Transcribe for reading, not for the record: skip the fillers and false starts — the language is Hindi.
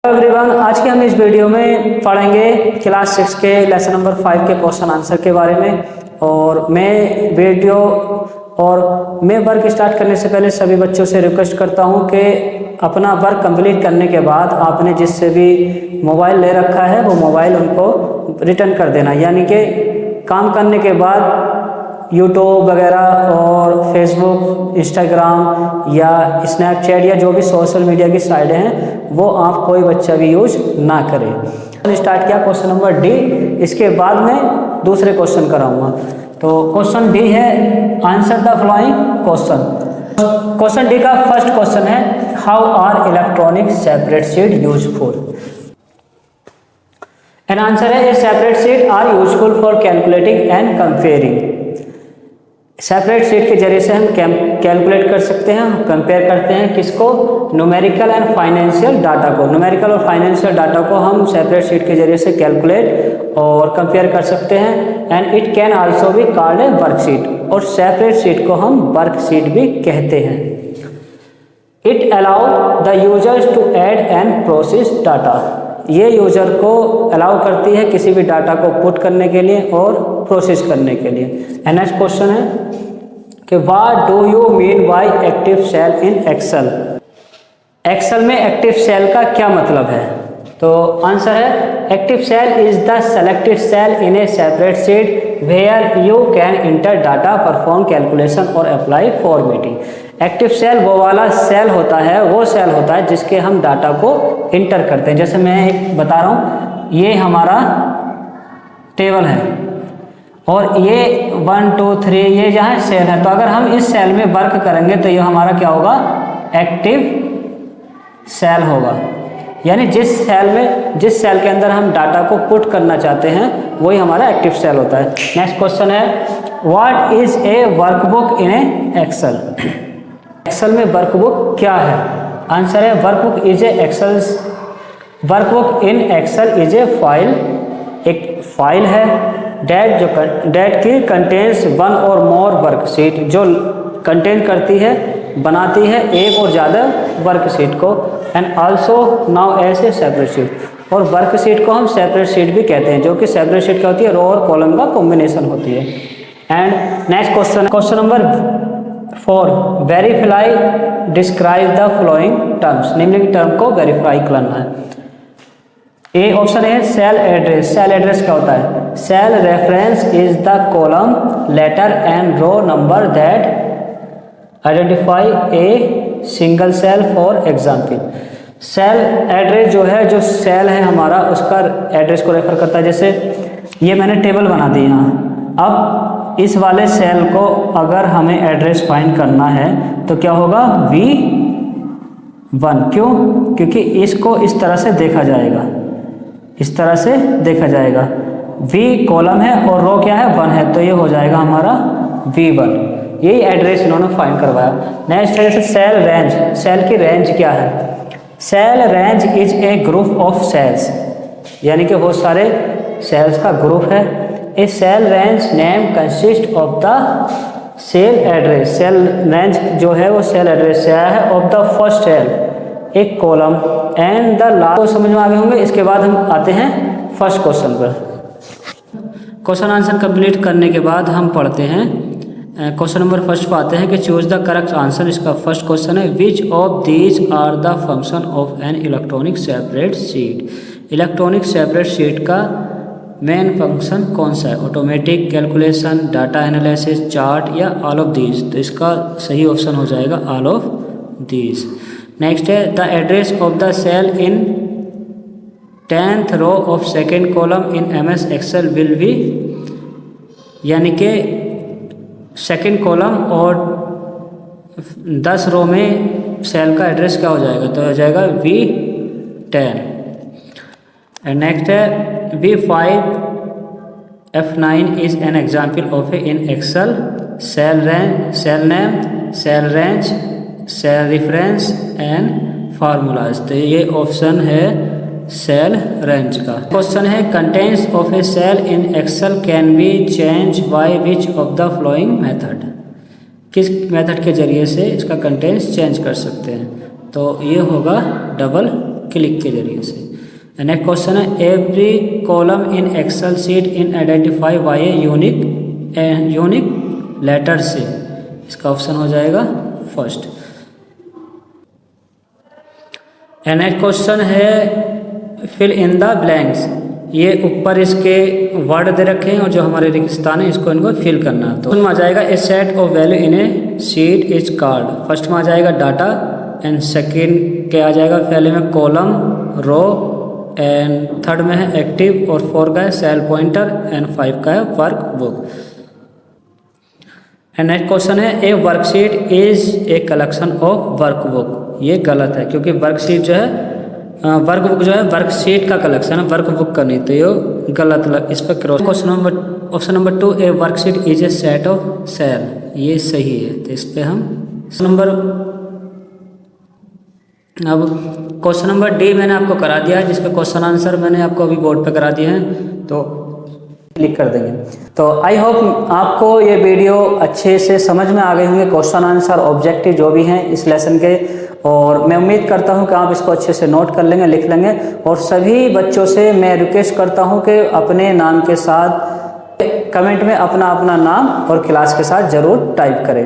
एवरीवन, आज के हम इस वीडियो में पढ़ेंगे क्लास 6 के लेसन नंबर 5 के क्वेश्चन आंसर के बारे में। और मैं वर्क स्टार्ट करने से पहले सभी बच्चों से रिक्वेस्ट करता हूं कि अपना वर्क कंप्लीट करने के बाद आपने जिससे भी मोबाइल ले रखा है वो मोबाइल उनको रिटर्न कर देना। यानी कि काम करने के बाद यूट्यूब वगैरह और फेसबुक, इंस्टाग्राम या स्नैपचैट या जो भी सोशल मीडिया की साइटें हैं वो आप कोई बच्चा भी यूज ना करे। स्टार्ट किया क्वेश्चन नंबर डी, इसके बाद में दूसरे क्वेश्चन कराऊंगा। तो क्वेश्चन डी है answer the following question. Question D का फर्स्ट क्वेश्चन है how are electronic separate sheet useful. And answer है separate sheet are useful for calculating and comparing. Separate sheet के जरिए से हम कैलकुलेट कर सकते हैं, कंपेयर करते हैं किसको, न्यूमेरिकल एंड फाइनेंशियल डाटा को। न्यूमेरिकल और फाइनेंशियल डाटा को हम सेपरेट शीट के जरिए से कैलकुलेट और कंपेयर कर सकते हैं। And it can also be called a worksheet, और सेपरेट शीट को हम वर्कशीट भी कहते हैं। It allow the users to add and process data. ये यूजर को अलाउ करती है किसी भी डाटा को पुट करने के लिए और प्रोसेस करने के लिए। नेक्स्ट क्वेश्चन है कि what do you mean by active cell in Excel. Excel में एक्टिव सेल का क्या मतलब है? तो आंसर है active cell is the selected cell in a separate sheet where you can enter data, perform calculation और अप्लाई फॉर्मेटिंग। एक्टिव सेल वो वाला सेल होता है, वो सेल होता है जिसके हम डाटा को इंटर करते हैं। जैसे मैं एक बता रहा हूँ, ये हमारा टेबल है और ये 1 2 3 ये जहाँ सेल है। तो अगर हम इस सेल में वर्क करेंगे तो ये हमारा क्या होगा, एक्टिव सेल होगा। यानी जिस सेल के अंदर हम डाटा को पुट करना चाहते हैं वही हमारा एक्टिव सेल होता है। नेक्स्ट क्वेश्चन है what is a workbook in a Excel. Excel में वर्कबुक क्या है? आंसर है workbook is a workbook in Excel is a file. एक फाइल है डेट की कंटेन्स वन और मोर वर्कशीट, जो कंटेन करती है, बनाती है एक और ज़्यादा वर्कशीट को। And also known as a separate sheet, और वर्कशीट को हम सेपरेट शीट भी कहते हैं, जो कि सेपरेट शीट क्या होती है, रो और कॉलम का कॉम्बिनेशन होती है। And next question number 4 verify describe the following terms. निम्नलिखित टर्म को वेरीफाई करना है। ए ऑप्शन है सेल एड्रेस। सेल एड्रेस क्या होता है? Cell reference is the column, letter and row number that identify a single cell. For example, cell address जो है, जो सेल है हमारा, उसका एड्रेस को रेफर करता है। जैसे ये मैंने टेबल बना दी यहाँ। अब इस वाले सेल को अगर हमें एड्रेस फाइंड करना है तो क्या होगा, V1। क्यों? क्योंकि इसको इस तरह से देखा जाएगा, इस तरह से देखा जाएगा। V कॉलम है और रो क्या है, 1 है, तो ये हो जाएगा हमारा V1। यही एड्रेस इन्होंने फाइंड करवाया। नेक्स्ट है सेल रेंज। सेल की रेंज क्या है? Cell range is a group of cells, यानी कि बहुत सारे सेल्स का ग्रुप है। A cell range name consist of the cell address. Cell range जो है वो सेल एड्रेस से आया है। ऑफ द फर्स्ट सेल एक कॉलम एंड द लास्ट। तो समझ में आ गए होंगे। इसके बाद हम आते हैं फर्स्ट क्वेश्चन पर। क्वेश्चन आंसर कंप्लीट करने के बाद हम पढ़ते हैं क्वेश्चन नंबर फर्स्ट पर आते हैं कि चूज द करेक्ट आंसर। इसका फर्स्ट क्वेश्चन है which of these are the function of an electronic separate sheet. Electronic separate sheet का मेन फंक्शन कौन सा है? Automatic, calculation, data analysis, chart या ऑल ऑफ दीज। तो इसका सही ऑप्शन हो जाएगा ऑल ऑफ दीज। नेक्स्ट है the address of the cell in 10th row of second column in MS Excel will be, यानी कि सेकेंड कॉलम और 10 रो में सेल का एड्रेस क्या हो जाएगा, तो हो जाएगा V10। एंड नेक्स्ट है V5 F9 is an example of a in Excel cell name, cell range, cell reference and formulas. तो ये ऑप्शन है सेल रेंज का। क्वेश्चन है contents of a cell in Excel can be change by which of the following method. किस मेथड के जरिए से इसका कंटेंट्स चेंज कर सकते हैं? तो ये होगा डबल क्लिक के जरिए से। Next question is every column in Excel sheet in identify by a unique letter से। इसका ऑप्शन हो जाएगा first. Next question is fill in the blanks. ये ऊपर इसके वर्ड दे रखे हैं और जो हमारे रेगिस्तान है इसको इनको फिल करना है। तो उसमें आ जाएगा a set of value in a sheet is card. First में आ जाएगा डाटा एंड सेकंड के आ जाएगा पहले में कॉलम रो एंड थर्ड में है एक्टिव और 4 का है सेल पॉइंटर एंड 5 का है work book. And next question है a worksheet is a collection of work book. ये गलत है क्योंकि वर्कशीट जो है वर्क बुक जो है वर्कशीट का कलेक्शन है, वर्क बुक का नहीं, तो ये गलत इस पर cross. Question number option number 2 a worksheet is a set of cell. ये सही है, तो इस पे हम नंबर। अब क्वेश्चन नंबर डी मैंने आपको करा दिया है, जिसके क्वेश्चन आंसर मैंने आपको अभी बोर्ड पे करा दिए हैं, तो क्लिक कर देंगे। तो आई होप आपको ये वीडियो अच्छे से समझ में आ गए होंगे, क्वेश्चन आंसर ऑब्जेक्टिव जो भी हैं इस लेसन के, और मैं उम्मीद करता हूं कि आप इसको अच्छे से नोट कर लेंगे, लिख लेंगे। और सभी बच्चों से मैं रिक्वेस्ट करता हूं कि अपने नाम के साथ कमेंट में अपना अपना नाम और क्लास के साथ ज़रूर टाइप करें।